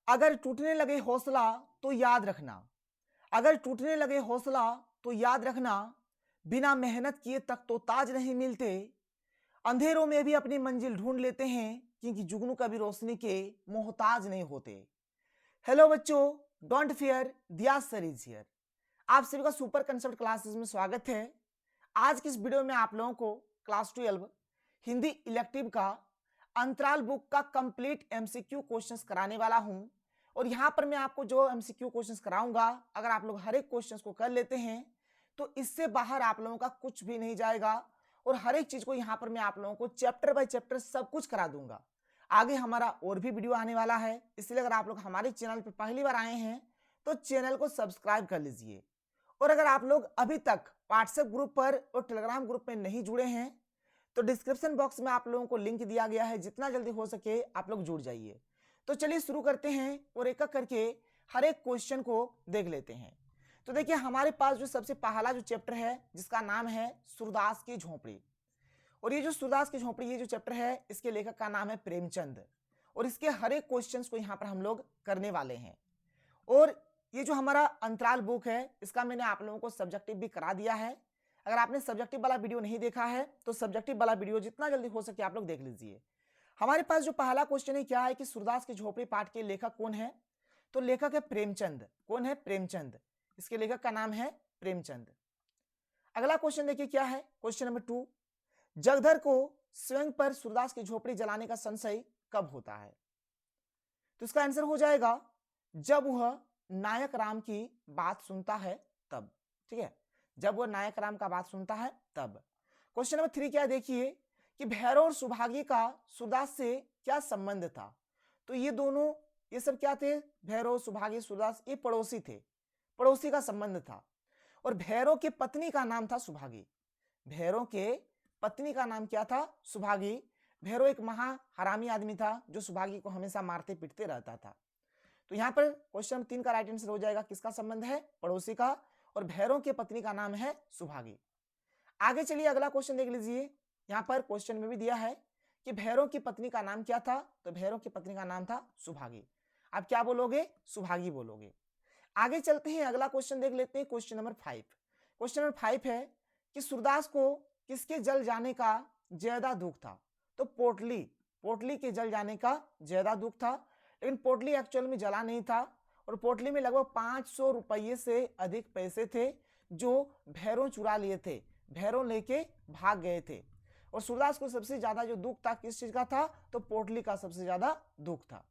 अगर टूटने लगे हौसला तो याद रखना, अगर टूटने लगे हौसला तो याद रखना, बिना मेहनत किए तक तो ताज नहीं मिलते, अंधेरों में भी अपनी मंजिल ढूंढ लेते हैं, क्योंकि जुगनू कभी रोशनी के मोहताज नहीं होते। हेलो बच्चों, डोंट फियर, दिया सर इज हियर। आप सभी का सुपर कंसेप्ट क्लासेस में स्वागत है। आज की इस वीडियो में आप लोगों को क्लास 12 हिंदी इलेक्टिव का अंतराल बुक का कंप्लीट एमसीक्यू क्वेश्चंस कराने वाला हूं। और यहां पर मैं आपको जो एमसीक्यू क्वेश्चंस कराऊंगा, अगर आप लोग हर एक क्वेश्चंस को कर लेते हैं तो इससे बाहर आप लोगों का कुछ भी नहीं जाएगा। और हर एक चीज को यहां पर मैं आप लोगों को चैप्टर बाय चैप्टर सब कुछ करा दूंगा। आगे हमारा और भी वीडियो आने वाला है, इसलिए अगर आप लोग हमारे चैनल पर पहली बार आए हैं तो चैनल को सब्सक्राइब कर लीजिए। और अगर आप लोग अभी तक व्हाट्सएप ग्रुप पर और टेलीग्राम ग्रुप में नहीं जुड़े हैं तो डिस्क्रिप्शन बॉक्स में आप लोगों को लिंक दिया गया है, जितना जल्दी हो सके आप लोग जुड़ जाइए। तो चलिए शुरू करते हैं और एक एक करके हर एक क्वेश्चन को देख लेते हैं। तो देखिए हमारे पास जो सबसे पहला जो चैप्टर है जिसका नाम है सूरदास की झोपड़ी। और ये जो सूरदास की झोपड़ी ये जो चैप्टर है इसके लेखक का नाम है प्रेमचंद। और इसके हर एक क्वेश्चन को यहाँ पर हम लोग करने वाले हैं। और ये जो हमारा अंतराल बुक है इसका मैंने आप लोगों को सब्जेक्टिव भी करा दिया है। अगर आपने सब्जेक्टिव वाला वीडियो नहीं देखा है तो सब्जेक्टिव वाला वीडियो जितना जल्दी हो सके आप लोग देख लीजिए। हमारे पास जो पहला क्वेश्चन है क्या है कि सूरदास की झोपड़ी पाठ के लेखक कौन है? तो लेखक है प्रेमचंद। कौन है? प्रेमचंद। इसके लेखक का नाम है प्रेमचंद। अगला क्वेश्चन देखिए क्या है, क्वेश्चन नंबर 2। जगधर को स्वयं पर सूरदास की झोपड़ी जलाने का संशय कब होता है? तो इसका आंसर हो जाएगा जब वह नायक राम की बात सुनता है तब। ठीक है, जब वह नायक राम का बात सुनता है तब। क्वेश्चन नंबर 3 क्या देखिए कि भैरव और सुभागी का सूरदास से क्या संबंध था? तो ये दोनों ये सब क्या थे? भैरव, सुभागी, सूरदास ये पड़ोसी थे, पड़ोसी का संबंध था। और भैरव की पत्नी का नाम था सुभागी। भैरव के पत्नी का नाम क्या था? सुभागी। भैरव एक महा हरामी आदमी था जो सुभागी को हमेशा मारते पीटते रहता था। तो यहां पर क्वेश्चन नंबर 3 का राइट आंसर हो जाएगा किसका संबंध है? पड़ोसी का। और भैरव की पत्नी का नाम है सुभागी। आगे चलिए अगला क्वेश्चन देख लीजिए। यहां पर क्वेश्चन में भी दिया है कि भैरव की पत्नी का नाम क्या था? तो भैरव की पत्नी का नाम था सुभागी। आप क्या बोलोगे? सुभागी बोलोगे। आगे चलते हैं, अगला क्वेश्चन देख लेते हैं, क्वेश्चन नंबर 5। क्वेश्चन नंबर 5 है कि सूरदास को किसके जल जाने का ज्यादा दुख था? तो पोटली के जल जाने का ज्यादा दुख था। लेकिन पोटली एक्चुअल में जला नहीं था और पोटली में लगभग 500 रुपये से अधिक पैसे थे जो भैरव चुरा लिए थे, भैरव लेके भाग गए थे। और सूरदास को सबसे ज्यादा जो दुख था किस चीज का था? तो पोटली का सबसे ज्यादा दुख था।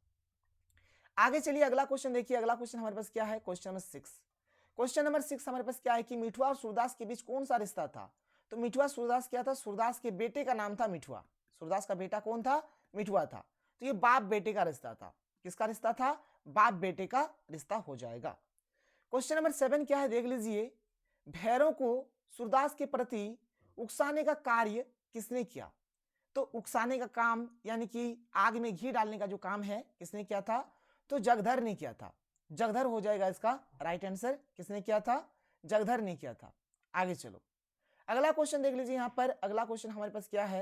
आगे चलिए अगला क्वेश्चन देखिए। अगला क्वेश्चन हमारे पास क्या है? Question number 6। क्वेश्चन नंबर 6 हमारे पास क्या है कि मिठुआ और सूरदास के बीच कौन सा रिश्ता था? तो मिठुआ सूरदास क्या था? सूरदास के बेटे का नाम था मिठुआ। सूरदास का बेटा कौन था? मिठुआ था। तो ये बाप बेटे का रिश्ता था। किसका रिश्ता था? बाप बेटे का रिश्ता हो जाएगा। क्वेश्चन नंबर 7 क्या है देख लीजिए। भैरव को सूरदास के प्रति उकसाने का कार्य किसने किया? तो उकसाने का काम यानी कि आग में घी डालने का जो काम है किसने किया था? तो जगधर ने किया था। जगधर हो जाएगा इसका राइट आंसर। किसने किया था? जगधर ने किया था। आगे चलो अगला क्वेश्चन देख लीजिए। यहां पर अगला क्वेश्चन हमारे पास क्या है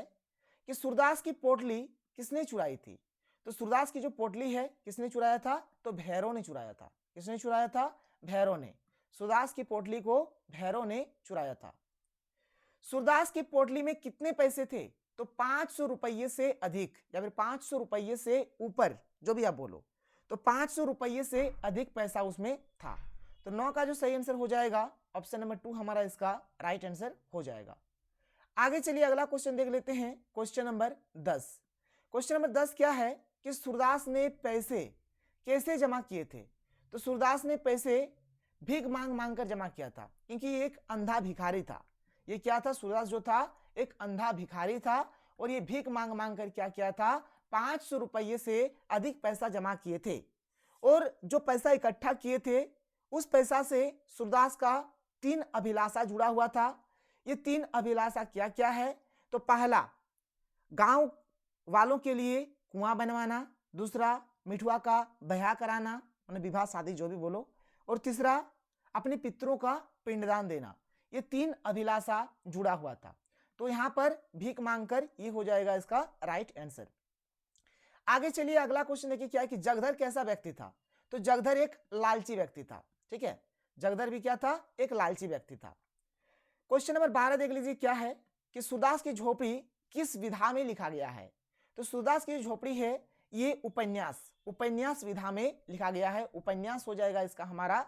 कि सूरदास की पोटली किसने चुराई थी? तो सूरदास की जो पोटली है किसने चुराया था? तो भैरव ने चुराया था। किसने चुराया था? भैरव ने। सूरदास की पोटली को भैरव ने चुराया था। सूरदास की पोटली में कितने पैसे थे? तो 500 रुपये से अधिक या फिर 500 रुपये से ऊपर, जो भी आप बोलो, तो 500 रुपये से अधिक पैसा उसमें था। तो 9 का जो सही आंसर हो जाएगा ऑप्शन नंबर 2 हमारा इसका राइट आंसर हो जाएगा। आगे चलिए अगला क्वेश्चन देख लेते हैं, क्वेश्चन नंबर 10। क्वेश्चन नंबर 10 क्या है कि सूरदास ने पैसे कैसे जमा किए थे? तो सूरदास ने पैसे भीख मांग मांग कर जमा किया था, क्योंकि ये एक अंधा भिखारी था। ये क्या था? सूरदास जो था एक अंधा भिखारी था और ये भीख मांग मांग कर क्या किया था? 500 रुपये से अधिक पैसा जमा किए थे। और जो पैसा इकट्ठा किए थे उस पैसा से सूरदास का 3 अभिलाषा जुड़ा हुआ था। ये 3 अभिलाषा क्या क्या है? तो पहला, गांव वालों के लिए कुआं बनवाना। दूसरा, मिठुआ का ब्याह कराना, उन्हें विवाह शादी जो भी बोलो। और तीसरा, अपने पितरों का पिंडदान देना। ये 3 अभिलाषा जुड़ा हुआ था। तो यहां पर भीख मांगकर ये हो जाएगा इसका राइट आंसर। आगे चलिए अगला क्वेश्चन देखिए क्या है कि जगधर कैसा व्यक्ति था? तो जगधर एक लालची व्यक्ति था। ठीक है, जगधर भी क्या था, एक लालची व्यक्ति था। क्वेश्चन नंबर 12 देख लीजिए क्या है कि सूरदास की झोपड़ी किस विधा में लिखा गया है। तो सूरदास की झोपड़ी है ये उपन्यास विधा में लिखा गया है। उपन्यास हो जाएगा इसका हमारा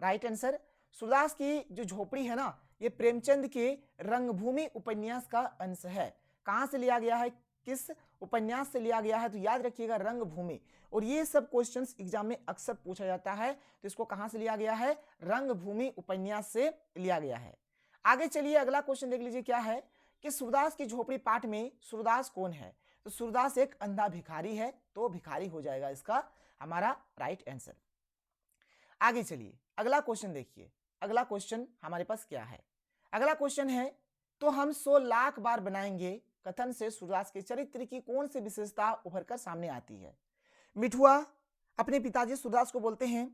राइट आंसर। सूरदास की जो झोपड़ी है ना, ये प्रेमचंद के रंगभूमि उपन्यास का अंश है। कहां से लिया गया है, किस उपन्यास से लिया गया है, तो याद रखिएगा रंगभूमि। और ये सब क्वेश्चंस एग्जाम में अक्सर पूछा जाता है, तो इसको कहां से लिया गया है, रंगभूमि उपन्यास से लिया गया है। आगे चलिए अगला क्वेश्चन देख लीजिए क्या है कि सूरदास की झोपड़ी पाठ में सूरदास कौन है। तो सूरदास एक अंधा भिखारी है, तो भिखारी हो जाएगा इसका हमारा राइट आंसर। आगे चलिए अगला क्वेश्चन देखिए। अगला क्वेश्चन हमारे पास क्या है, अगला क्वेश्चन है तो हम 100 लाख बार बनाएंगे कथन से सूरदास के चरित्र की कौन सी विशेषता उभर कर सामने आती है। मिठुआ अपने पिताजी सूरदास को बोलते हैं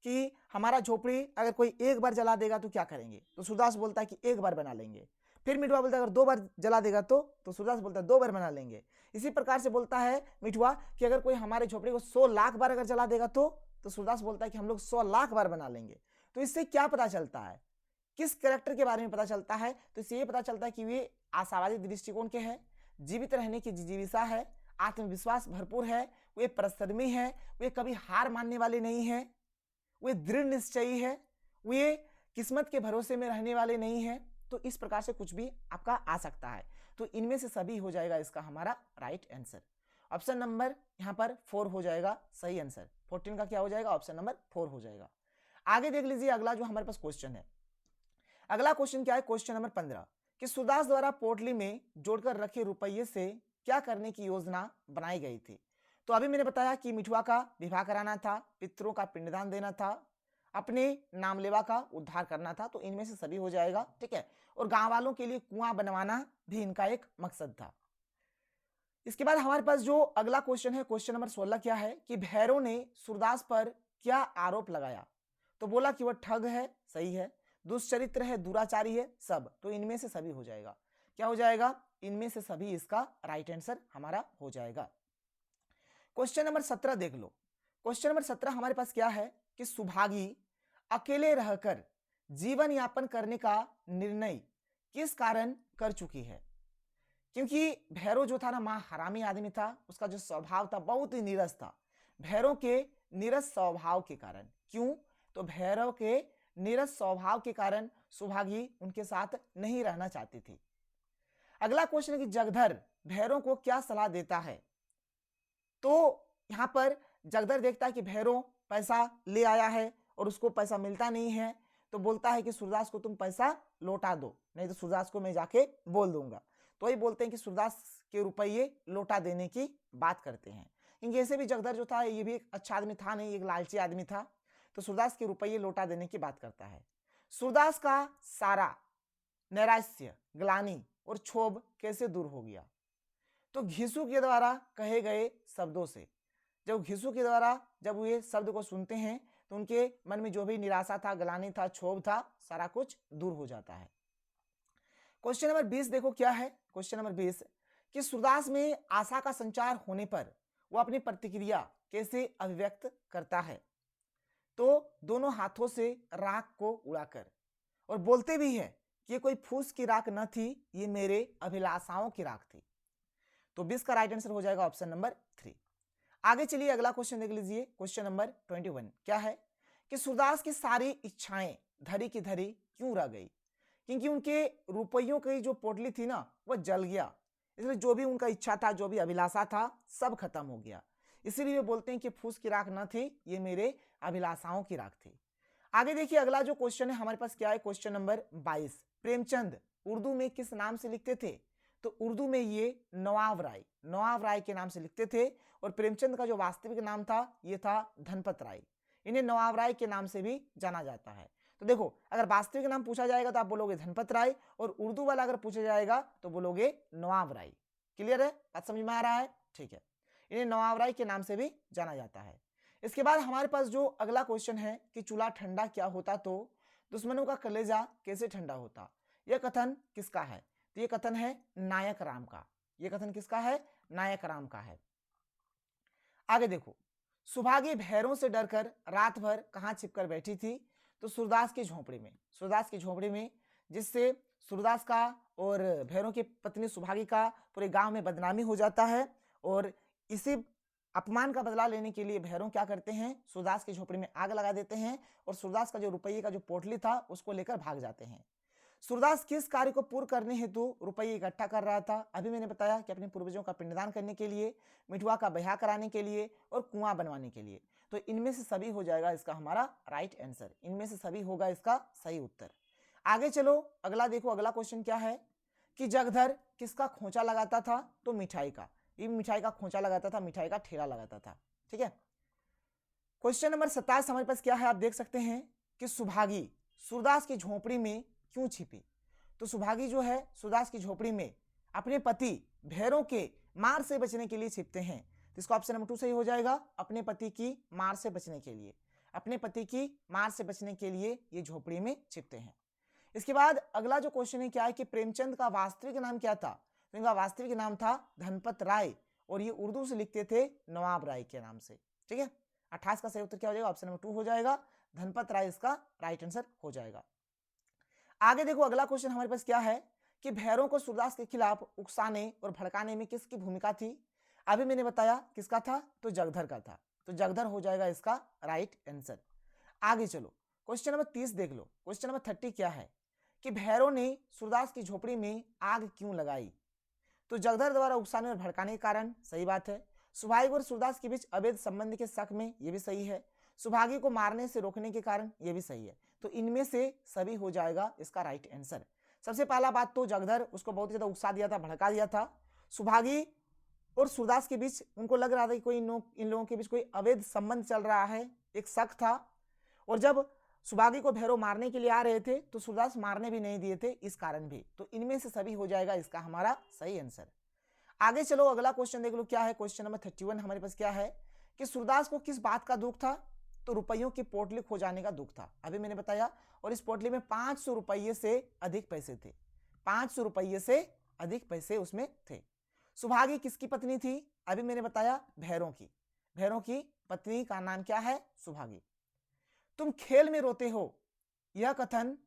कि हमारा झोपड़ी अगर कोई एक बार जला देगा तो क्या करेंगे। तो सूरदास बोलता है कि एक बार बना लेंगे। फिर मिठुआ बोलता है अगर 2 बार जला देगा तो सूरदास बोलता है 2 बार बना लेंगे। इसी प्रकार से बोलता है मिठुआ कि अगर कोई हमारे झोपड़ी को 100 लाख बार अगर जला देगा तो सूरदास बोलता है कि हम लोग 100 लाख बार बना लेंगे। तो इससे क्या पता चलता है, किस कैरेक्टर के बारे में पता चलता है। तो इससे ये पता चलता है कि वे आशावादी दृष्टिकोण के हैं, जीवित रहने की जिजीविषा है, आत्मविश्वास भरपूर है, वे परिश्रमी है, वे कभी हार मानने वाले नहीं है, वे दृढ़ निश्चयी है, वे किस्मत के भरोसे में रहने वाले नहीं है। तो इस प्रकार से कुछ भी आपका आ सकता है। तो इनमें से सभी हो जाएगा इसका हमारा राइट आंसर। ऑप्शन नंबर यहां पर 4 हो जाएगा सही आंसर। 14 का क्या हो जाएगा, ऑप्शन नंबर 4 हो जाएगा। आगे देख लीजिए अगला जो हमारे पास क्वेश्चन है। अगला क्वेश्चन क्या है, क्वेश्चन नंबर 15 कि सूरदास द्वारा पोटली में जोड़कर रखे रुपये से क्या करने की योजना बनाई गई थी। तो अभी मैंने बताया कि मिठुआ का विवाह कराना था, पितरों का पिंडदान देना था, अपने नामलेवा का उद्धार करना था। तो इनमें से सभी हो जाएगा। ठीक है, और गांव वालों के लिए कुआं बनवाना भी इनका एक मकसद था। इसके बाद हमारे पास जो अगला क्वेश्चन है, क्वेश्चन नंबर 16 क्या है कि भैरव ने सूरदास पर क्या आरोप लगाया। तो बोला कि वह ठग है, सही है, दुष्चरित्र है, दुराचारी है, सब। तो इनमें से सभी हो जाएगा। क्या हो जाएगा, इनमें से सभी इसका राइट आंसर हमारा हो जाएगा। क्वेश्चन नंबर 17 देख लो। क्वेश्चन नंबर 17 हमारे पास क्या है कि सुभागी अकेले रहकर जीवन यापन करने का निर्णय किस कारण कर चुकी है। क्योंकि भैरव जो था ना, मां हरामी आदमी था, उसका जो स्वभाव था बहुत ही नीरस था। भैरव के नीरस स्वभाव के कारण, क्यों, तो भैरव के नीरस स्वभाव के कारण सुभागी उनके साथ नहीं रहना चाहती थी। अगला क्वेश्चन है कि जगधर भैरव को क्या सलाह देता है। तो यहां पर जगधर देखता है कि भैरव पैसा ले आया है और उसको पैसा मिलता नहीं है, तो बोलता है कि सूरदास को तुम पैसा लौटा दो, नहीं तो सूरदास को मैं जाके बोल दूंगा। तो ये बोलते हैं कि सूरदास के रुपये लौटा देने की बात करते हैं। क्योंकि ऐसे भी जगधर जो था ये भी एक अच्छा आदमी था नहीं, एक लालची आदमी था। तो सूरदास के रुपये लौटा देने की बात करता है। सूरदास का सारा नैराश्य, ग्लानि और क्षोभ कैसे दूर हो गया। तो घिसू के द्वारा कहे गए शब्दों से। जब घिसू के द्वारा जब ये शब्द को सुनते हैं तो उनके मन में जो भी निराशा था, ग्लानि था, क्षोभ था, सारा कुछ दूर हो जाता है। क्वेश्चन नंबर 20 देखो क्या है। क्वेश्चन नंबर 20 कि सूरदास में आशा का संचार होने पर वो अपनी प्रतिक्रिया कैसे अभिव्यक्त करता है। तो दोनों हाथों से राख को उड़ाकर, और बोलते भी है कि ये कोई फूस की राख न थी, ये मेरे अभिलाषाओं की राख थी। तो 20 का राइट आंसर हो जाएगा ऑप्शन नंबर 3। आगे चलिए अगला क्वेश्चन देख लीजिए। क्वेश्चन नंबर 21 क्या है कि सूरदास की सारी इच्छाएं धरी की धरी क्यों रह गई। क्योंकि उनके रुपयों की जो पोटली थी ना, वह जल गया, इसलिए जो भी उनका इच्छा था, जो भी अभिलाषा था, सब खत्म हो गया। इसीलिए वे बोलते हैं कि फूस की राख न थी, ये मेरे अभिलाषाओं की राख थी। आगे देखिए अगला जो क्वेश्चन है हमारे पास क्या है। क्वेश्चन नंबर 22 प्रेमचंद उर्दू में किस नाम से लिखते थे। तो उर्दू में ये नवाब राय के नाम से लिखते थे। और प्रेमचंद का जो वास्तविक नाम था ये था धनपत राय। इन्हें नवाब राय के नाम से भी जाना जाता है। तो देखो अगर वास्तविक नाम पूछा जाएगा तो आप बोलोगे धनपत राय, और उर्दू वाला अगर पूछा जाएगा तो बोलोगे नवाब राय। क्लियर है, बात समझ में आ रहा है, ठीक है। इन्हें नवाब राय के नाम से भी जाना जाता है। इसके बाद हमारे पास जो अगला क्वेश्चन है कि चूल्हा ठंडा क्या होता तो दुश्मनों का कलेजा कैसे ठंडा होता। यह कथन किसका है। तो ये कथन है नायक राम का। ये कथन किसका है, नायक राम का है। आगे देखो सुभागी भैरों से डरकर रात भर कहाँ छिपकर बैठी थी? तो सूरदास की झोपड़ी में। सूरदास की झोपड़ी में, जिससे सूरदास का और भैरों की पत्नी सुभागी का पूरे गांव में बदनामी हो जाता है। और इसी अपमान का बदला लेने के लिए भैरों क्या करते हैं, सूरदास की झोपड़ी में आग लगा देते हैं और सूरदास का जो रुपये का जो पोटली था उसको लेकर भाग जाते हैं। सूरदास किस कार्य को पूर्ण करने हेतु रुपये इकट्ठा कर रहा था? अभी मैंने बताया कि अपने पूर्वजों का पिंडदान करने के लिए, मिठुआ का ब्याह कराने के लिए और कुआं बनवाने के लिए। तो इनमें से सभी हो जाएगा इसका हमारा राइट आंसर, इनमें से सभी होगा इसका सही उत्तर। आगे चलो, अगला देखो, अगला क्वेश्चन क्या है कि जगधर किसका खोंचा लगाता था? तो मिठाई का। ये मिठाई का खोंचा लगाता था, मिठाई का ठेला लगाता था। ठीक है। क्वेश्चन नंबर 27 हमारे पास क्या है, आप देख सकते हैं कि सुभागी सूरदास की झोपड़ी में क्यों छिपी? तो सुभागी जो है सूरदास की झोपड़ी में अपने पति भैरों के मार से बचने के लिए छिपते हैं। तो इसका ऑप्शन नंबर 2 सही हो जाएगा, अपने पति की मार से बचने के लिए। अपने पति की मार से बचने के लिए ये झोपड़ी में छिपते हैं। इसके बाद अगला जो क्वेश्चन है क्या है कि प्रेमचंद का वास्तविक नाम क्या था? तो इनका वास्तविक नाम था धनपत राय और ये उर्दू से लिखते थे नवाब राय के नाम से। ठीक है। 28 का सही उत्तर क्या हो जाएगा? ऑप्शन नंबर 2 हो जाएगा, धनपत राय इसका राइट आंसर हो जाएगा। आगे देखो, अगला क्वेश्चन हमारे पास क्या है कि भैरों को सूरदास के खिलाफ उकसाने और भड़काने में किसकी भूमिका थी? अभी मैंने बताया किसका था, तो जगधर का था। तो जगधर हो जाएगा इसका राइट आंसर। आगे चलो, क्वेश्चन नंबर 30 देख लो। क्वेश्चन नंबर 30 क्या है कि भैरों ने सूरदास की झोपड़ी में आग क्यों लगाई? तो जगधर द्वारा उकसाने और भड़काने के कारण, सही बात है। सुभागी और सूरदास के बीच अवैध संबंध के शक में, ये भी सही है। सुभागी को मारने से रोकने के कारण, ये भी सही है। तो इनमें से सभी हो जाएगा इसका राइट आंसर। सबसे पहला बात तो जगधर उसको बहुत ज्यादा उकसा दिया था, भड़का दिया था। सुभागी और सूरदास के बीच उनको लग रहा था कि कोई इन लोगों के बीच कोई अवैध संबंध चल रहा है, एक शक था। और जब सुभागी को भैरव मारने के लिए आ रहे थे तो सूरदास मारने भी नहीं दिए थे, इस कारण भी। तो इनमें से सभी हो जाएगा इसका हमारा सही आंसर। आगे चलो, अगला क्वेश्चन देख लो क्या है। क्वेश्चन नंबर 31 हमारे पास क्या है कि सूरदास को किस बात का दुख था? तो रुपयों की पोटली खो जाने का दुख था, अभी मैंने बताया। और इस पोटली में 500 रुपये से अधिक पैसे थे, 500 रुपये से अधिक पैसे उसमें थे। सुभागी किसकी पत्नी थी? अभी मैंने बताया भैरों की। भैरों की पत्नी का नाम क्या है? सुभागी। तुम खेल में रोते हो, यह कथन,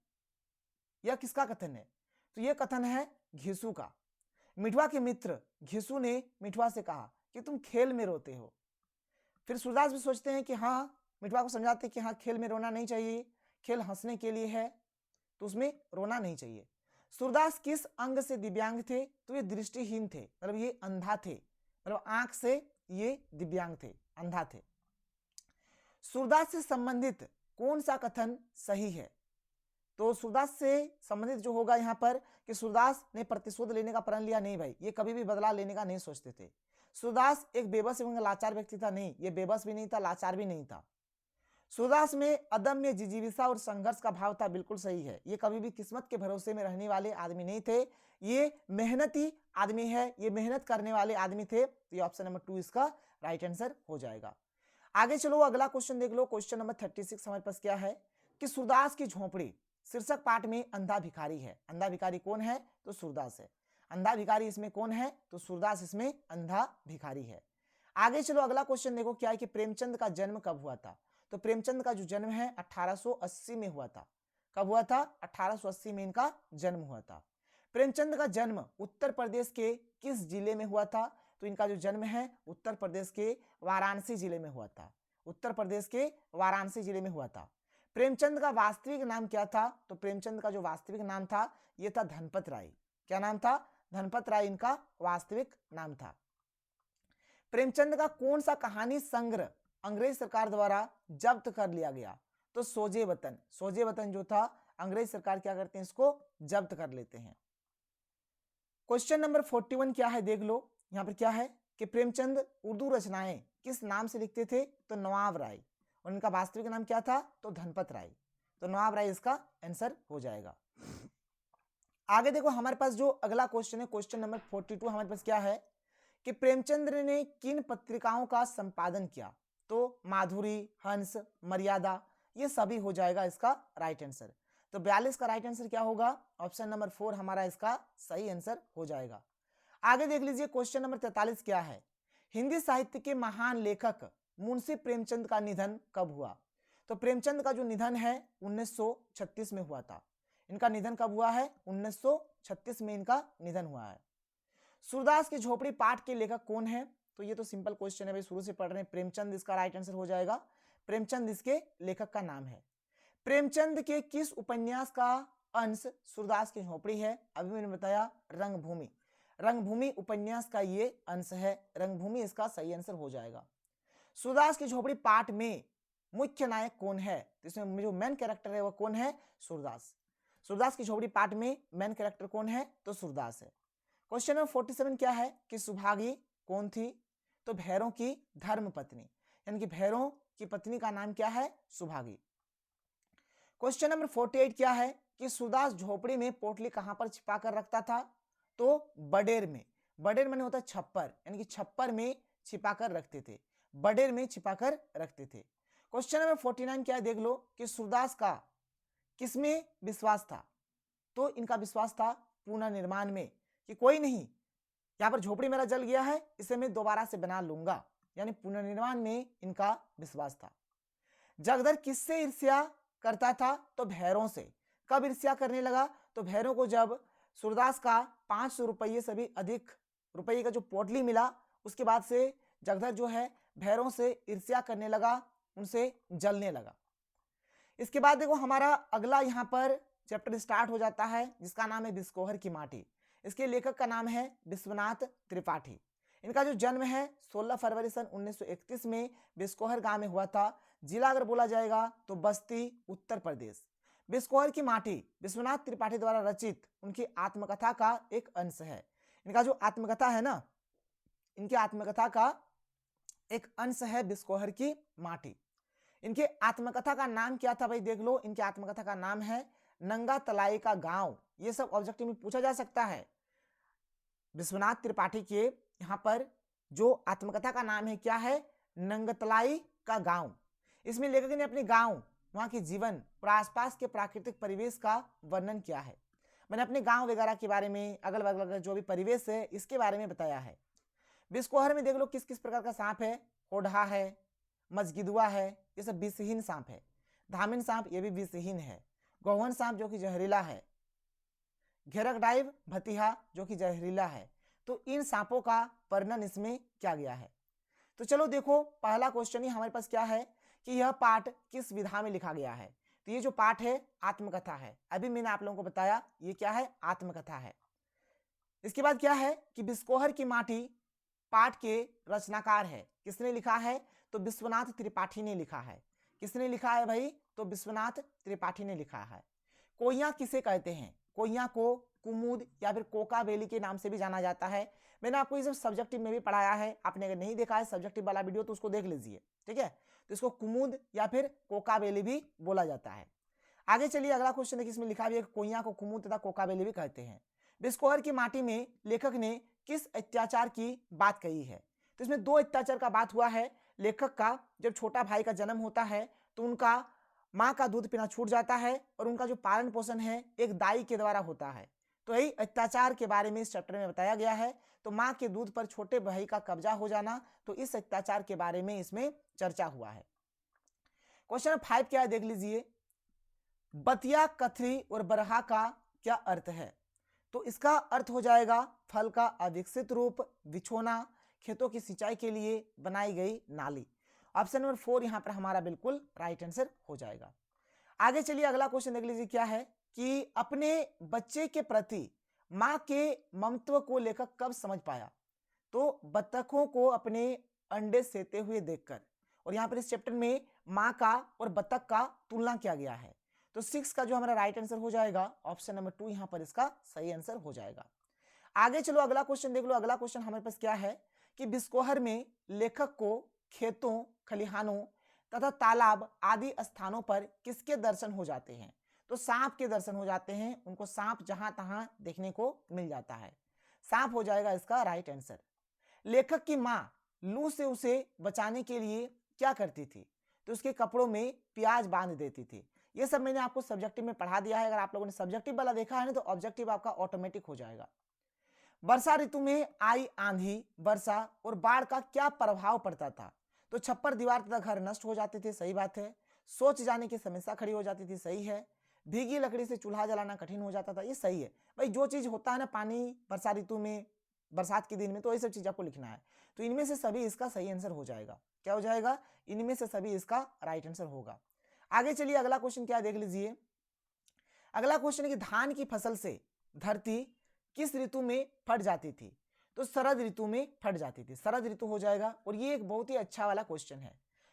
यह किसका कथन है? तो यह कथन है घिसू का। मिठुआ के मित्र घिसू ने मिठुआ से कहा कि तुम खेल में रोते हो। फिर सूरदास भी सोचते हैं कि हाँ, मिठुआ को समझाते हैं कि हाँ, खेल में रोना नहीं चाहिए, खेल हंसने के लिए है, तो उसमें रोना नहीं चाहिए। सूरदास किस अंग से दिव्यांग थे? तो ये दृष्टिहीन थे, मतलब ये अंधा थे, मतलब आंख से ये दिव्यांग थे, अंधा थे। सूरदास से संबंधित कौन सा कथन सही है? तो सूरदास से संबंधित जो होगा यहाँ पर कि सूरदास ने प्रतिशोध लेने का प्रण लिया, नहीं भाई, ये कभी भी बदला लेने का नहीं सोचते थे। सूरदास एक बेबस एवं लाचार व्यक्ति था, नहीं, ये बेबस भी नहीं था, लाचार भी नहीं था। सूरदास में अदम्य जिजीविषा और संघर्ष का भाव था, बिल्कुल सही है। ये कभी भी किस्मत के भरोसे में रहने वाले आदमी नहीं थे, ये मेहनती आदमी है, ये मेहनत करने वाले आदमी थे। तो ये ऑप्शन नंबर 2 इसका राइट आंसर हो जाएगा। आगे चलो, अगला क्वेश्चन देख लो। क्वेश्चन नंबर 36 हमारे पास क्या है कि सूरदास की झोपड़ी शीर्षक पाठ में अंधा भिखारी है। अंधा भिखारी कौन है? तो सूरदास है। अंधा भिखारी इसमें कौन है? तो सूरदास इसमें अंधा भिखारी है। आगे चलो, अगला क्वेश्चन देखो क्या है कि प्रेमचंद का जन्म कब हुआ था? तो प्रेमचंद का जो जन्म है 1880 में हुआ था। कब हुआ था? 1880 में इनका जन्म हुआ था। प्रेमचंद का जन्म उत्तर प्रदेश के किस जिले में हुआ था? तो इनका जो जन्म है उत्तर प्रदेश के वाराणसी जिले में हुआ था। उत्तर प्रदेश के वाराणसी जिले में हुआ था। प्रेमचंद का वास्तविक नाम क्या था? तो प्रेमचंद का जो वास्तविक नाम था यह था धनपत राय। क्या नाम था? धनपत राय इनका वास्तविक नाम था। प्रेमचंद का कौन सा कहानी संग्रह अंग्रेज सरकार द्वारा जब्त कर लिया गया? तो सोजे वतन। सोजे वतन जो था, अंग्रेज सरकार क्या करते हैं, इसको जब्त कर लेते हैं। क्वेश्चन नंबर 41 क्या है देख लो। यहां पर क्या है कि प्रेमचंद उर्दू रचनाएं किस नाम से लिखते थे? तो नवाब राय। और इनका वास्तविक नाम क्या था? तो धनपत राय। तो नवाब राय इसका आंसर हो जाएगा। आगे देखो, हमारे पास जो अगला क्वेश्चन है, क्वेश्चन नंबर 42 हमारे पास क्या है कि प्रेमचंद ने किन पत्रिकाओं का संपादन किया? तो माधुरी, हंस, मर्यादा, ये सभी हो जाएगा इसका राइट आंसर। तो 42 का राइट आंसर क्या होगा? ऑप्शन नंबर 4 हमारा इसका सही आंसर हो जाएगा। आगे देख लीजिए, क्वेश्चन नंबर 43 क्या है? हिंदी साहित्य के महान लेखक मुंशी प्रेमचंद का निधन कब हुआ? तो प्रेमचंद का जो निधन है 1936 में हुआ था। इनका निधन कब हुआ है? 1936 में इनका निधन हुआ है। सूरदास की झोपड़ी पाठ के लेखक कौन है? तो ये तो सिंपल क्वेश्चन है भाई, शुरू से पढ़ रहे हैं। प्रेमचंद इसका राइट आंसर हो जाएगा। प्रेमचंद इसके लेखक का नाम है। प्रेमचंद के किस उपन्यास का अंश सूरदास की झोपड़ी है? अभी मैंने बताया रंगभूमि। रंगभूमि उपन्यास का ये अंश है। रंगभूमि इसका सही आंसर हो जाएगा। सूरदास की झोपड़ी पाठ में मुख्य नायक कौन है? तो इसमें जो मेन कैरेक्टर है वो कौन है? सूरदास। सूरदास की झोपड़ी पाठ में मेन कैरेक्टर कौन है? तो सूरदास है। क्वेश्चन नंबर 47 क्या है कि सुभागी कौन थी? तो भैरों की धर्म पत्नी, यानी कि भैरों की पत्नी का नाम क्या है? सुभागी। क्वेश्चन नंबर 48 क्या है कि सूरदास झोपड़ी में पोटली कहां पर छिपा कर रखता था? तो बडेर में। बडेर माने होता है छप्पर, यानी कि छप्पर में छिपा कर रखते थे, बडेर में छिपा कर रखते थे। क्वेश्चन नंबर 49 क्या है देख लो कि सूरदास का किसमें विश्वास था? तो इनका विश्वास था पुनर्निर्माण में, कि कोई नहीं, यहां पर झोपड़ी मेरा जल गया है, इसे मैं दोबारा से बना लूंगा, यानी पुनर्निर्माण में इनका विश्वास था। जगदर किससे ईर्ष्या करता था? तो भैरों से। कब ईर्ष्या करने लगा? तो भैरों को जब सूरदास का 500 रुपये से भी अधिक रुपये का जो पोटली मिला, उसके बाद से जगदर जो है भैरों से ईर्ष्या करने लगा, उनसे जलने लगा। इसके बाद देखो हमारा अगला यहाँ पर चैप्टर स्टार्ट हो जाता है, जिसका नाम है बिस्कोहर की माटी। इसके लेखक का नाम है विश्वनाथ त्रिपाठी। इनका जो जन्म है 16 फरवरी सन 1931 में बिस्कोहर गांव में हुआ था। जिला अगर बोला जाएगा तो बस्ती, उत्तर प्रदेश। बिस्कोहर की माटी विश्वनाथ त्रिपाठी द्वारा रचित उनकी आत्मकथा का एक अंश है। इनका जो आत्मकथा है ना, इनकी आत्मकथा का एक अंश है बिस्कोहर की माटी। इनके आत्मकथा का नाम क्या था भाई? देख लो, इनके आत्मकथा का नाम है नंगा तलाई का गांव। ये सब ऑब्जेक्टिव में पूछा जा सकता है। विश्वनाथ त्रिपाठी के यहाँ पर जो आत्मकथा का नाम है क्या है? नंगतलाई का गांव। इसमें लेखक ने अपने गांव, वहां के जीवन और आसपास के प्राकृतिक परिवेश का वर्णन किया है। मैंने अपने गांव वगैरह के बारे में, अगल बगल जो भी परिवेश है, इसके बारे में बताया है। बिस्कोहर में देख लो किस किस प्रकार का सांप है। होढ़ा है, मजगिदुआ है, ये सब विषहीन सांप है। धामिन सांप ये भी विषहीन है। गौहन सांप जो कि जहरीला है। घेरकडाइव भतिहा जो कि जहरीला है। तो इन सांपों का वर्णन इसमें किया गया है। तो चलो देखो, पहला क्वेश्चन ही हमारे पास क्या है कि यह पाठ किस विधा में लिखा गया है? तो ये जो पाठ है आत्मकथा है। अभी मैंने आप लोगों को बताया ये क्या है? आत्मकथा है। इसके बाद क्या है कि बिस्कोहर की माटी पाठ के रचनाकार है। किसने लिखा है? तो विश्वनाथ त्रिपाठी ने लिखा है। किसने लिखा है भाई? तो विश्वनाथ त्रिपाठी ने लिखा है। कोइया किसे कहते हैं? कोइया को कुमुद या फिर कोकाबेली के नाम से भी जाना जाता है। मैंने आपको इसे सब्जेक्टिव में भी पढ़ाया है, आपने अगर नहीं देखा है सब्जेक्टिव वाला वीडियो तो उसको देख लीजिए, ठीक है। तो इसको कुमुद या फिर कोकाबेली भी बोला जाता है। आगे चलिए, अगला क्वेश्चन देखिए, इसमें लिखा भी है कोइया को कुमुद तथा कोकाबेली भी कहते हैं। बिस्कोहर की माटी में लेखक ने किस अत्याचार की बात कही है? तो इसमें दो अत्याचार का बात हुआ है। लेखक का जब छोटा भाई का जन्म होता है तो उनका माँ का दूध पीना छूट जाता है और उनका जो पालन पोषण है एक दाई के द्वारा होता है। तो यही अत्याचार के बारे में इस चैप्टर में बताया गया है। तो माँ के दूध पर छोटे भाई का कब्जा हो जाना, तो इस अत्याचार के बारे में इसमें चर्चा हुआ है। क्वेश्चन नंबर 5 क्या है देख लीजिए। बतिया, कथरी और बरहा का क्या अर्थ है? तो इसका अर्थ हो जाएगा फल का अविकसित रूप, बिछोना, खेतों की सिंचाई के लिए बनाई गई नाली। ऑप्शन नंबर 4 यहां पर हमारा बिल्कुल राइट आंसर हो जाएगा। आगे चलिए, अगला क्वेश्चन देख लीजिए क्या है कि अपने बच्चे के प्रति मां के ममत्व को लेखक कब समझ पाया? तो बत्तखों को अपने अंडे सेते हुए देखकर। और यहां पर इस चैप्टर में मां का और बत्तख का तुलना किया गया है। तो 6 का जो हमारा राइट आंसर हो जाएगा ऑप्शन नंबर 2 यहां पर इसका सही आंसर हो जाएगा। आगे चलो, अगला क्वेश्चन देख लो। अगला क्वेश्चन हमारे पास क्या है कि बिस्कोहर में लेखक को खेतों, खलिहानों तथा तालाब आदि स्थानों पर किसके दर्शन हो जाते हैं? तो सांप के दर्शन हो जाते हैं। उनको सांप जहां तहां देखने को मिल जाता है। सांप हो जाएगा इसका राइट आंसर। लेखक की मां लू से उसे बचाने के लिए क्या करती थी? तो उसके कपड़ों में प्याज बांध देती थी। ये सब मैंने आपको सब्जेक्टिव में पढ़ा दिया है। अगर आप लोगों ने सब्जेक्टिव वाला देखा है ना तो ऑब्जेक्टिव आपका ऑटोमेटिक हो जाएगा। वर्षा ऋतु में आई आंधी, वर्षा और बाढ़ का क्या प्रभाव पड़ता था? तो तो छप्पर दीवार तथा घर नष्ट हो जाते थे, सही बात है। सोच जाने की समस्या खड़ी हो जाती थी, सही है। भीगी लकड़ी से चूल्हा जलाना कठिन हो जाता था, ये सही है। भाई जो चीज होता है ना पानी वर्षा ऋतु में, बरसात के दिन में, तो ये सब चीज आपको लिखना है। तो इनमें से सभी इसका सही आंसर हो जाएगा। क्या हो जाएगा? इनमें से सभी इसका राइट आंसर होगा। आगे चलिए, अगला क्वेश्चन क्या है देख लीजिए। अगला क्वेश्चन है कि धान की फसल से धरती किस ऋतु में फट जाती थी? तो शरद ऋतु में फट जाती थी, शरद ऋतु हो जाएगा। और ये एक बहुत ही अच्छा वाला क्वेश्चन है,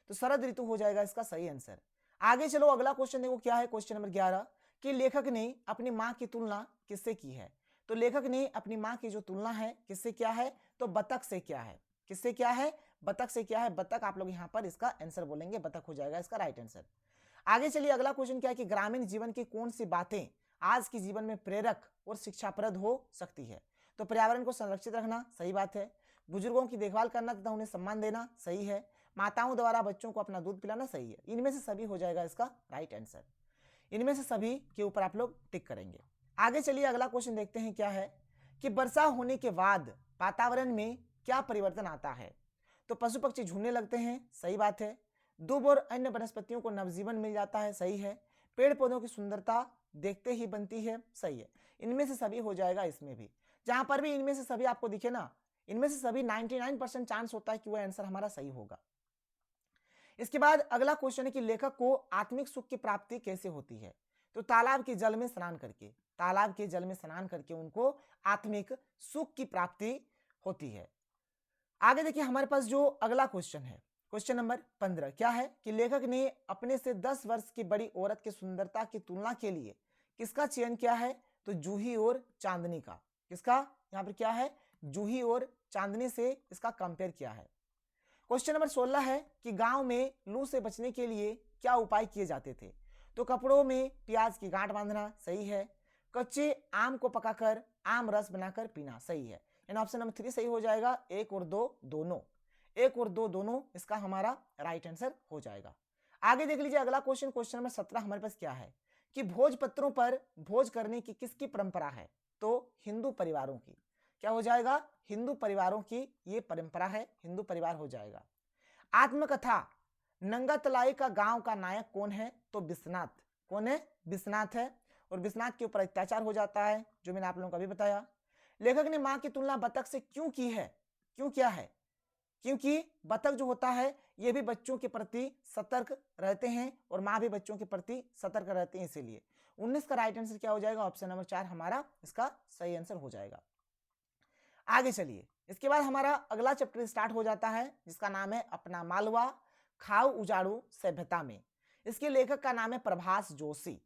तो शरद ऋतु हो जाएगा इसका सही आंसर। आगे चलो, अगला क्वेश्चन देखो क्या है, क्वेश्चन नंबर 11 कि लेखक ने अपनी माँ की तुलना किससे की है? तो लेखक ने अपनी माँ की जो तुलना है किससे क्या है? तो बतख से क्या है? किससे क्या है? बतख से क्या है? बतख, आप लोग यहाँ पर इसका आंसर बोलेंगे, बतख हो जाएगा इसका राइट आंसर। आगे चलिए, अगला क्वेश्चन क्या है कि ग्रामीण जीवन की कौन सी बातें आज के जीवन में प्रेरक और शिक्षाप्रद हो सकती है? तो पर्यावरण को संरक्षित रखना, सही बात है। बुजुर्गों की देखभाल करना तथा उन्हें सम्मान देना, सही है। माताओं द्वारा बच्चों को अपना दूध पिलाना, सही है। इनमें से सभी हो जाएगा इसका राइट आंसर। इनमें से सभी के ऊपर आप लोग टिक करेंगे। आगे चलिए, अगला क्वेश्चन देखते हैं क्या है कि वर्षा होने के बाद वातावरण में क्या परिवर्तन आता है? तो पशु पक्षी झूमने लगते हैं, सही बात है। दुब और अन्य वनस्पतियों को नवजीवन मिल जाता है, सही है। पेड़ पौधों की सुंदरता देखते ही बनती है, सही है। इनमें से सभी हो जाएगा इसमें भी। जहां पर भी इनमें से सभी आपको दिखे ना, इनमें से सभी 99% चांस होता है कि वह आंसर हमारा सही होगा। इसके बाद अगला क्वेश्चन है कि लेखक को आत्मिक सुख की प्राप्ति कैसे होती है? तो तालाब के जल में स्नान करके, तालाब के जल में स्नान करके उनको आत्मिक सुख की प्राप्ति होती है। आगे देखिए, हमारे पास जो अगला क्वेश्चन है, क्वेश्चन नंबर 15 क्या है कि लेखक ने अपने से 10 वर्ष की बड़ी औरत की सुंदरता की तुलना के लिए किसका चयन किया है? तो जूही और चांदनी का। किसका? यहाँ पर क्या है? जूही और चांदनी से इसका कंपेयर किया है। क्वेश्चन नंबर 16 है कि गांव में लू से बचने के लिए क्या उपाय किए जाते थे? तो कपड़ों में प्याज की गांठ बांधना, सही है। कच्चे आम को पकाकर आम रस बनाकर पीना, सही है। यानी ऑप्शन नंबर 3 सही हो जाएगा। 1 और 2 दोनों, 1 और 2 दोनों इसका हमारा राइट आंसर हो जाएगा। आगे देख लीजिए, अगला क्वेश्चन, क्वेश्चन नंबर 17 हमारे पास क्या है कि भोजपत्रों पर भोज करने की किसकी परंपरा है? तो हिंदू परिवारों की। क्या हो जाएगा? हिंदू परिवारों की ये परंपरा है, हिंदू परिवार हो जाएगा। आत्मकथा नंगा तलाई का गांव का नायक कौन है? तो विश्वनाथ। कौन है? विश्वनाथ है। और विश्वनाथ के ऊपर अत्याचार हो जाता है, जो मैंने आप लोगों को अभी बताया। लेखक ने मां की तुलना बतख से क्यों की है? क्यों किया है? क्योंकि बतख जो होता है ये भी बच्चों के प्रति सतर्क रहते हैं और मां भी बच्चों के प्रति सतर्क रहते हैं, इसीलिए 19 का राइट आंसर क्या हो जाएगा? ऑप्शन नंबर 4 हमारा इसका सही आंसर हो जाएगा। आगे चलिए, इसके बाद हमारा अगला चैप्टर स्टार्ट हो जाता है जिसका नाम है अपना मालवा खाऊ उजाड़ू सभ्यता में। इसके लेखक का नाम है प्रभास जोशी।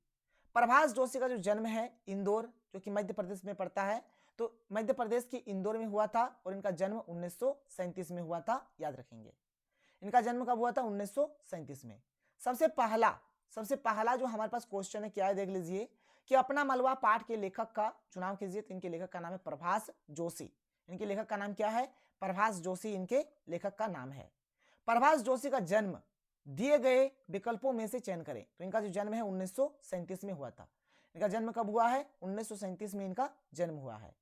प्रभास जोशी का जो जन्म है इंदौर, जो कि मध्य प्रदेश में पड़ता है, तो मध्य प्रदेश के इंदौर में हुआ था और इनका जन्म 1937 में हुआ था, याद रखेंगे। इनका जन्म कब हुआ था? 1937 में। सबसे पहला जो हमारे पास क्वेश्चन है क्या है देख लीजिए कि अपना मलवा पाठ के लेखक का चुनाव कीजिए। तो इनके लेखक का नाम है प्रभास जोशी। इनके लेखक का नाम क्या है? प्रभास जोशी इनके लेखक का नाम है। प्रभास जोशी का जन्म दिए गए विकल्पों में से चयन करें। तो इनका जो जन्म है 1937 में हुआ था। इनका जन्म कब हुआ है? 1937 में इनका जन्म हुआ है।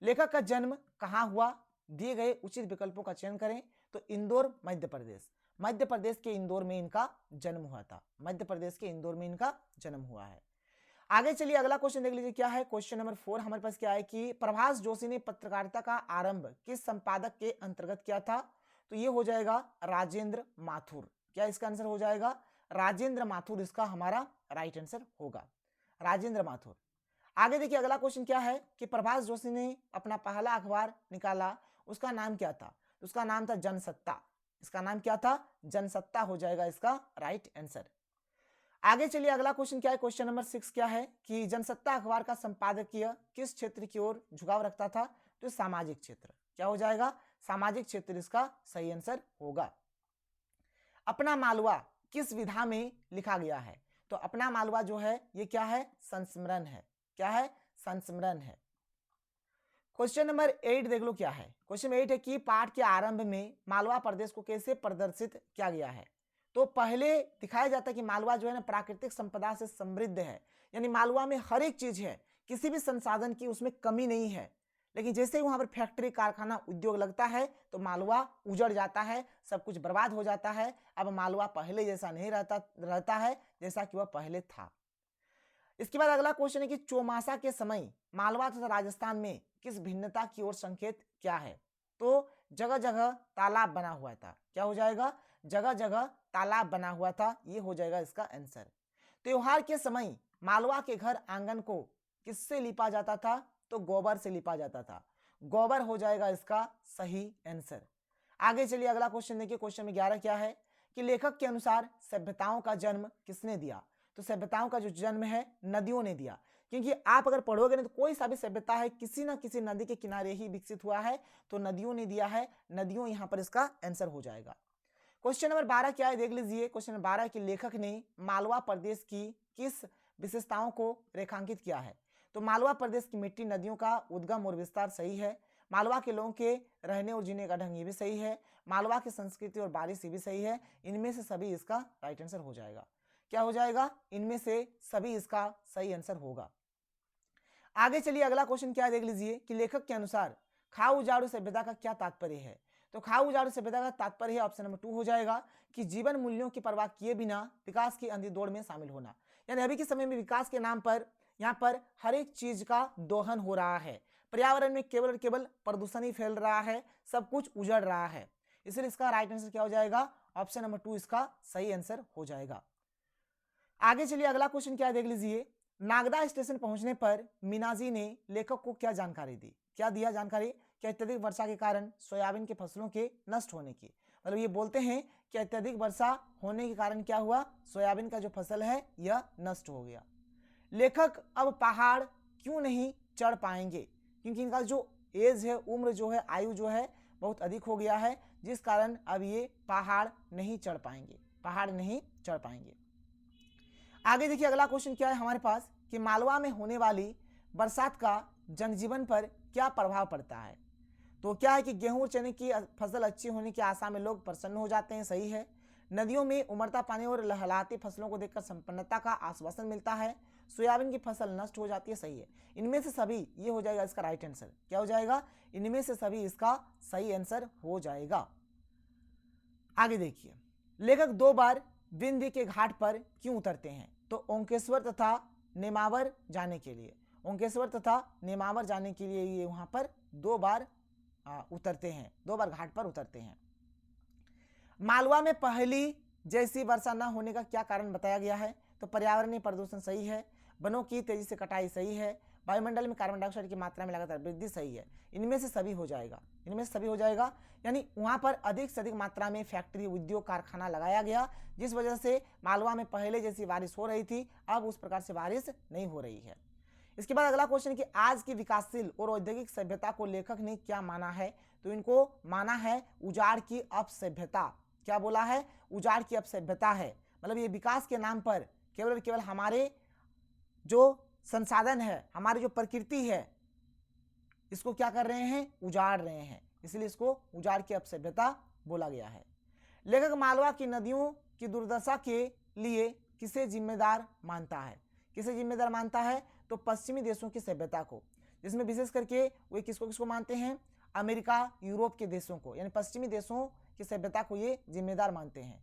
लेखक का जन्म कहां हुआ? दिए गए उचित विकल्पों का चयन करें। तो इंदौर, मध्य प्रदेश। मध्य प्रदेश के इंदौर में इनका जन्म हुआ था। मध्य प्रदेश के इंदौर में इनका जन्म हुआ है। आगे चलिए, अगला क्वेश्चन देख लीजिए क्या है। क्वेश्चन नंबर 4 हमारे पास क्या है कि प्रभास जोशी ने पत्रकारिता का आरंभ किस संपादक के अंतर्गत किया था? तो ये हो जाएगा राजेंद्र माथुर। क्या इसका आंसर हो जाएगा? राजेंद्र माथुर इसका हमारा राइट आंसर होगा, राजेंद्र माथुर। आगे देखिए, अगला क्वेश्चन क्या है कि प्रभास जोशी ने अपना पहला अखबार निकाला, उसका नाम क्या था? उसका नाम था जनसत्ता। इसका नाम क्या था? जनसत्ता हो जाएगा इसका राइट आंसर। आगे चलिए, अगला क्वेश्चन क्या है। क्वेश्चन नंबर 6 क्या है कि जनसत्ता अखबार का संपादकीय किस क्षेत्र की ओर झुकाव रखता था? तो सामाजिक क्षेत्र। क्या हो जाएगा? सामाजिक क्षेत्र इसका सही आंसर होगा। अपना मालवा किस विधा में लिखा गया है? तो अपना मालवा जो है ये क्या है? संस्मरण है। क्या है? संस्मरण है। क्वेश्चन नंबर 8 देख लो क्या है। क्वेश्चन 8 है कि पाठ के आरंभ में मालवा प्रदेश को कैसे प्रदर्शित किया गया है? तो पहले दिखाया जाता है कि मालवा जो है ना प्राकृतिक संपदा से समृद्ध है, यानी मालवा में हर एक चीज है, किसी भी संसाधन की उसमें कमी नहीं है। लेकिन जैसे ही वहां पर फैक्ट्री कारखाना उद्योग लगता है तो मालवा उजड़ जाता है, सब कुछ बर्बाद हो जाता है। अब मालवा पहले जैसा नहीं रहता है जैसा कि वह पहले था। इसके बाद अगला क्वेश्चन है कि चौमासा के समय मालवा तथा राजस्थान में किस भिन्नता की ओर संकेत क्या है? तो जगह जगह तालाब बना हुआ था। क्या हो जाएगा? जगह जगह तालाब बना हुआ था, ये हो जाएगा इसका आंसर। त्योहार के समय मालवा के घर आंगन को किससे लिपा जाता था? तो गोबर से लिपा जाता था। गोबर हो जाएगा इसका सही आंसर। आगे चलिए अगला क्वेश्चन देखिए। क्वेश्चन में 11 क्या है कि लेखक के अनुसार सभ्यताओं का जन्म किसने दिया? तो सभ्यताओं का जो जन्म है नदियों ने दिया, क्योंकि आप अगर पढ़ोगे ना तो कोई सा भी सभ्यता है किसी ना किसी नदी के किनारे ही विकसित हुआ है, तो नदियों ने दिया है। नदियों यहां पर इसका आंसर हो जाएगा। क्वेश्चन नंबर 12 क्या है देख लीजिए। क्वेश्चन नंबर 12 कि लेखक ने मालवा प्रदेश की किस विशेषताओं को रेखांकित किया है? तो मालवा प्रदेश की मिट्टी, नदियों का उद्गम और विस्तार सही है। मालवा के लोगों के रहने और जीने का ढंग ये भी सही है। मालवा की संस्कृति और बारिश ये भी सही है। इनमें से सभी इसका राइट आंसर हो जाएगा। क्या हो जाएगा? इनमें से सभी इसका सही आंसर होगा। आगे चलिए अगला क्वेश्चन क्या है देख लीजिए कि लेखक के अनुसार खाऊ उजाड़ू सभ्यता का क्या तात्पर्य है? तो खाऊ उजाड़ू सभ्यता का तात्पर्य है ऑप्शन नंबर 2 हो जाएगा कि जीवन मूल्यों की परवाह किए बिना विकास की अंधी दौड़ में शामिल होना। यानी अभी के समय में विकास के नाम पर यहाँ पर हर एक चीज का दोहन हो रहा है। पर्यावरण में केवल और केवल प्रदूषण ही फैल रहा है, सब कुछ उजड़ रहा है। इसलिए इसका राइट आंसर क्या हो जाएगा? ऑप्शन नंबर 2 इसका सही आंसर हो जाएगा। आगे चलिए अगला क्वेश्चन क्या है देख लीजिए। नागदा स्टेशन पहुंचने पर मीनाजी ने लेखक को क्या जानकारी दी? क्या दिया जानकारी? कि अत्यधिक वर्षा के कारण सोयाबीन की फसलों के नष्ट होने की, मतलब ये बोलते हैं कि अत्यधिक वर्षा होने के कारण क्या हुआ? सोयाबीन का जो फसल है यह नष्ट हो गया। लेखक अब पहाड़ क्यों नहीं चढ़ पाएंगे? क्योंकि इनका जो एज है, उम्र जो है, आयु जो है बहुत अधिक हो गया है, जिस कारण अब ये पहाड़ नहीं चढ़ पाएंगे, पहाड़ नहीं चढ़ पाएंगे। आगे देखिए अगला क्वेश्चन क्या है हमारे पास कि मालवा में होने वाली बरसात का जनजीवन पर क्या प्रभाव पड़ता है? तो क्या है कि गेहूं और चने की फसल अच्छी होने की आशा में लोग प्रसन्न हो जाते हैं, सही है। नदियों में उमड़ता पानी और लहलहाती फसलों को देखकर संपन्नता का आश्वासन मिलता है। सोयाबीन की फसल नष्ट हो जाती है, सही है। इनमें से सभी ये हो जाएगा इसका राइट आंसर। क्या हो जाएगा? इनमें से सभी इसका सही आंसर हो जाएगा। आगे देखिए लेखक 2 बार विंध्य के घाट पर क्यों उतरते हैं? तो ओंकेश्वर तथा नेमावर जाने के लिए। ओंकेश्वर तथा नेमावर जाने के लिए ये वहां पर 2 बार उतरते हैं, 2 बार घाट पर उतरते हैं। मालवा में पहली जैसी वर्षा न होने का क्या कारण बताया गया है? तो पर्यावरणीय प्रदूषण सही है। वनों की तेजी से कटाई सही है। वायुमंडल में कार्बन डाइऑक्साइड की मात्रा में लगातार वृद्धि सही है। इनमें से सभी हो जाएगा, इनमें से सभी हो जाएगा। यानी वहां पर अधिक से अधिक मात्रा में फैक्ट्री, उद्योग, कारखाना लगाया गया, जिस वजह से मालवा में पहले जैसी बारिश हो रही थी अब उस प्रकार से बारिश नहीं हो रही है। इसके बाद अगला क्वेश्चन कि आज की विकासशील और औद्योगिक सभ्यता को लेखक ने क्या माना है? तो इनको माना है उजाड़ की अपसभ्यता। क्या बोला है? उजाड़ की अपसभ्यता है। मतलब ये विकास के नाम पर केवल और केवल हमारे जो संसाधन है, हमारी जो प्रकृति है, इसको क्या कर रहे हैं? उजाड़ रहे हैं। इसलिए इसको उजाड़ की अपसभ्यता बोला गया है। लेखक मालवा की नदियों की दुर्दशा के लिए किसे जिम्मेदार मानता है? किसे जिम्मेदार मानता है? तो पश्चिमी देशों की सभ्यता को, जिसमें विशेष करके वे किसको किसको मानते हैं? अमेरिका, यूरोप के देशों को, यानी पश्चिमी देशों की सभ्यता को ये जिम्मेदार मानते हैं।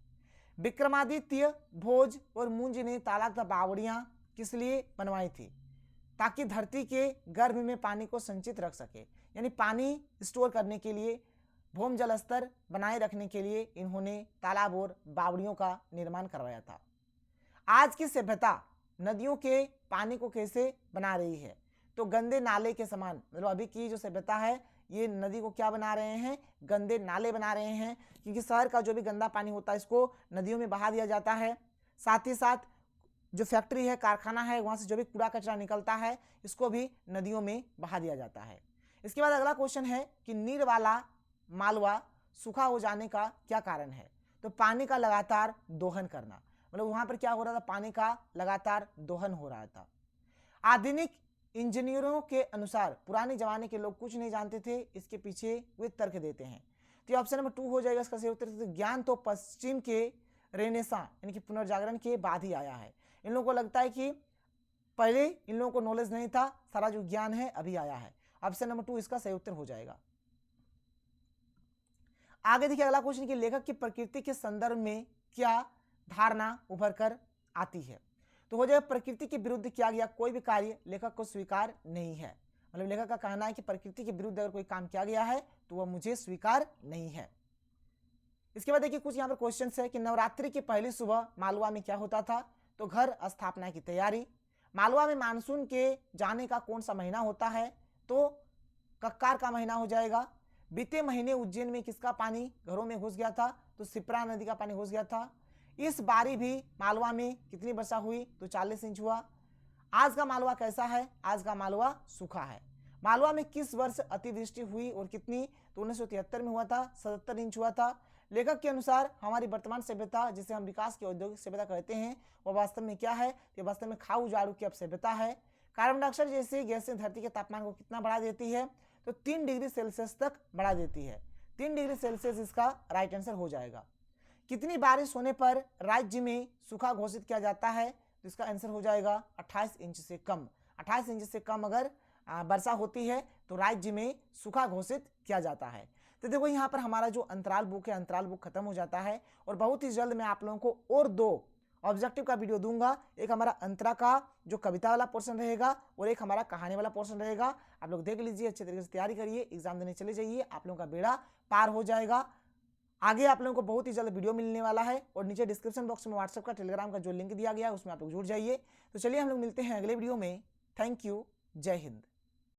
विक्रमादित्य, भोज और मुंज ने तालाब तथा बावड़ियां किस लिए बनवाई थी? ताकि धरती के गर्भ में पानी को संचित रख सके, यानी पानी स्टोर करने के लिए, भूमि जल स्तर बनाए रखने के लिए इन्होंने तालाब और बावड़ियों का निर्माण करवाया था। आज की सभ्यता नदियों के पानी को कैसे बना रही है? तो गंदे नाले के समान, मतलब अभी की जो सभ्यता है ये नदी को क्या बना रहे हैं? गंदे नाले बना रहे हैं, क्योंकि शहर का जो भी गंदा पानी होता है इसको नदियों में बहा दिया जाता है। साथ ही साथ जो फैक्ट्री है, कारखाना है, वहां से जो भी कूड़ा कचरा निकलता है इसको भी नदियों में बहा दिया जाता है। इसके बाद अगला क्वेश्चन है कि नीर वाला मालवा सूखा हो जाने का क्या कारण है? तो पानी का लगातार दोहन करना, मतलब वहां पर क्या हो रहा था? पानी का लगातार दोहन हो रहा था। आधुनिक इंजीनियरों के अनुसार पुराने जमाने के लोग कुछ नहीं जानते थे, इसके पीछे वे तर्क देते हैं। तो ऑप्शन नंबर 2 हो जाएगा इसका सही उत्तर। ज्ञान तो पश्चिम के रेनेसा यानी कि पुनर्जागरण के बाद ही आया है। इन लोगों को लगता है कि पहले इन लोगों को नॉलेज नहीं था, सारा जो ज्ञान है अभी आया है। ऑप्शन नंबर 2 इसका सही उत्तर हो जाएगा। आगे देखिए अगला क्वेश्चन कि लेखक की प्रकृति के संदर्भ में क्या धारणा उभर कर आती है। तो हो जाएगा प्रकृति के विरुद्ध किया गया कोई भी कार्य लेखक को स्वीकार नहीं है। मतलब लेखक का कहना है कि प्रकृति के विरुद्ध अगर कोई काम किया गया है तो वह मुझे स्वीकार नहीं है। इसके बाद देखिए कुछ यहाँ पर क्वेश्चन है कि नवरात्रि की पहली सुबह मालवा में क्या होता था। तो घर स्थापना की तैयारी। मालवा में मानसून के जाने का कौन सा महीना होता है। तो कक्कार का महीना हो जाएगा। बीते महीने उज्जैन में किसका पानी घरों में घुस गया था। तो शिप्रा नदी का पानी घुस गया था। इस बारी भी मालवा में कितनी वर्षा हुई। तो 40 इंच हुआ। आज का मालवा कैसा है। आज का मालवा सूखा है। मालवा में किस वर्ष अतिवृष्टि हुई और कितनी। तो 1973 में हुआ था, 77 इंच हुआ था। लेखक के अनुसार हमारी वर्तमान सभ्यता जिसे हम विकास की औद्योगिक सभ्यता कहते हैं वह वास्तव में क्या है। तो वास्तव में खाऊ झाड़ू की अब सभ्यता है। कार्बन डाइऑक्साइड जैसी गैसें धरती के तापमान को कितना बढ़ा देती है। तो 3 डिग्री सेल्सियस तक बढ़ा देती है। 3 डिग्री सेल्सियस इसका राइट आंसर हो जाएगा। कितनी बारिश होने पर राज्य में सूखा घोषित किया जाता है। तो इसका आंसर हो जाएगा 28 इंच से कम। 28 इंच से कम अगर वर्षा होती है तो राज्य में सूखा घोषित किया जाता है। तो देखो यहाँ पर हमारा जो अंतराल बुक है, अंतराल बुक खत्म हो जाता है और बहुत ही जल्द मैं आप लोगों को और 2 ऑब्जेक्टिव का वीडियो दूंगा। एक हमारा अंतरा का जो कविता वाला पोर्शन रहेगा और एक हमारा कहानी वाला पोर्शन रहेगा। आप लोग देख लीजिए, अच्छे तरीके से तैयारी करिए, एग्जाम देने चले जाइए, आप लोगों का बेड़ा पार हो जाएगा। आगे आप लोगों को बहुत ही जल्द वीडियो मिलने वाला है और नीचे डिस्क्रिप्शन बॉक्स में व्हाट्सएप का, टेलीग्राम का जो लिंक दिया गया है उसमें आप लोग जुड़ जाइए। तो चलिए हम लोग मिलते हैं अगले वीडियो में। Thank you. जय हिंद।